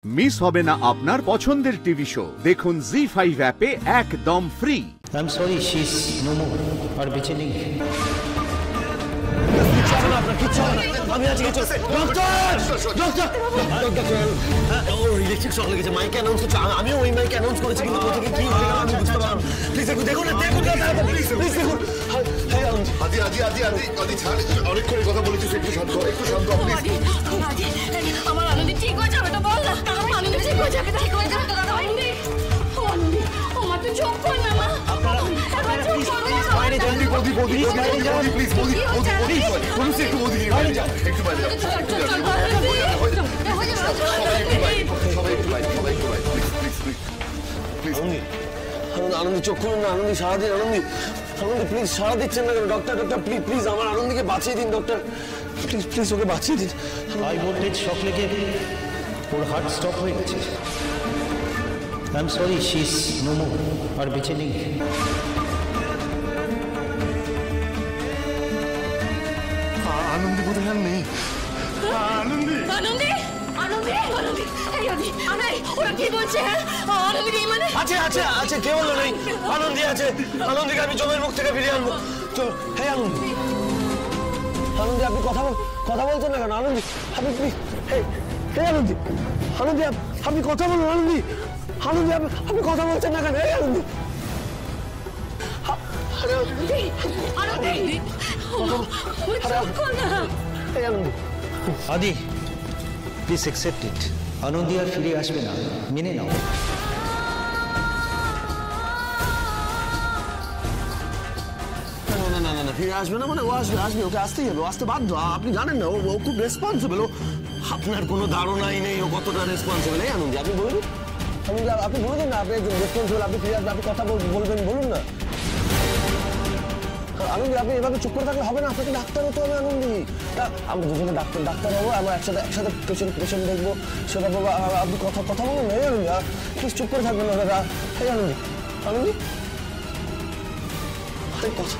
Miss হবে না আপনার পছন্দের টিভি শো দেখুন জি5 অ্যাপে একদম free. I'm sorry, she's no more. আর বেঁচে নেই। আমি আজকে ইলেকট্রিক শক লেগেছে, মাইক অ্যানাউন্স করছে, আমিও ওই মাইক অ্যানাউন্স করেছি, কিন্তু কোথা থেকে কি হয়ে গেল আমি বুঝতে পারলাম। প্লিজ একটু দেখুন না, দেখুন প্লিজ দেখুন। আদি ছাড়, অনেক করে কথা বলেছিস, একটু শান্ত প্লিজ। আমার আনন্দি ঠিক হয়ে যাবে তো বল না, আনন্দি ঠিক হয়ে যাবে, ঠিক হয়ে যাবে তো দাদা। আনন্দি ও মা তুই চুপ কর না মা, আপনারা বাইরে যান, বৌদি প্লিজ, বৌদি একটু বৌদি নিয়ে বাইরে যাও, একটু বাইরে যাও, সবাই একটু বাইরে প্লিজ। আনন্দি চোখ খুলুন না, আনন্দি সারা দিন, আনন্দি প্লিজ সারা দিচ্ছেন না কেন? ডক্টর প্লিজ আমার আনন্দিকে বাঁচিয়ে দিন ডক্টর, প্লিজ ওকে বাঁচিয়ে দিন। হাই ভোল্টেজ শক লেগে ওর হার্ট স্টপ হয়ে গেছে। I am sorry, she is no more. আর বেঁচে নেই। আনন্দি বোধহয় আর নেই। আনন্দি ওরা কি বলছে? আনন্দি নেই মানে? আছে কে বললো নেই? আনন্দি আছে, আনন্দিকে আমি জমের মুখ থেকে ফিরিয়ে আনবো। তো হ্যাঁ আনন্দি আপনি কথা বলছেন না কেন? আনন্দি আপনি প্লিজ, আনন্দি আপনি কথা বলুন। আনন্দি আপনি কথা বলছেন না কেন? আনন্দি আদি প্লিজ অ্যাকসেপ্ট ইট। আনন্দি আর ফিরে আসবে না, মেনে নাও। না ফিরে আসবে না মানে ও আসবে, ওকে আসতেই হবে, ও আসতে বাধ্য। আপনি জানেন না ও খুব রেসপন্সিবল। আপনার কোনো ধারণাই নেই ও কতটা রেসপন্সিবল। এই আনন্দি আপনি বলুন, আপনি বলে দেন না আপনি রেসপন্সিবল, আপনি ফিরে আসবেন, আপনি কথা বলবেন, বলুন না। আনন্দি আপনি এভাবে চুপ করে থাকলে হবে না, আপনাকে ডাক্তার হতে হবে। আনন্দি আমরা দুজনে ডাক্তার হবো, আমরা একসাথে পেশেন্ট দেখবো, সেটা বলবো। আপনি কথা বলুন না। এই আনন্দি প্লিজ চুপ করে থাকবেন না দাদা। এই আনন্দি কথা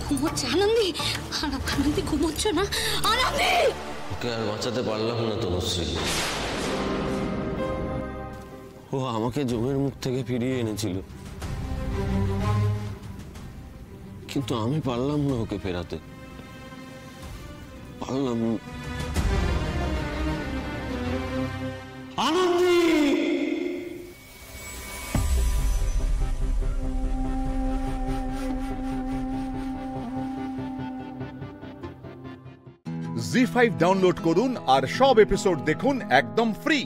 ঘুমোচ্ছে আনন্দি ঘুমোচ্ছে না? আনন্দি ওকে আর বাঁচাতে পারলাম না তনুশ্রী। ও আমাকে জমের মুখ থেকে ফিরিয়ে এনেছিল, কিন্তু আমি পারলাম না ওকে ফেরাতে, পারলাম না। আনন্দি জি5 ডাউনলোড করুন আর সব এপিসোড দেখুন একদম ফ্রি।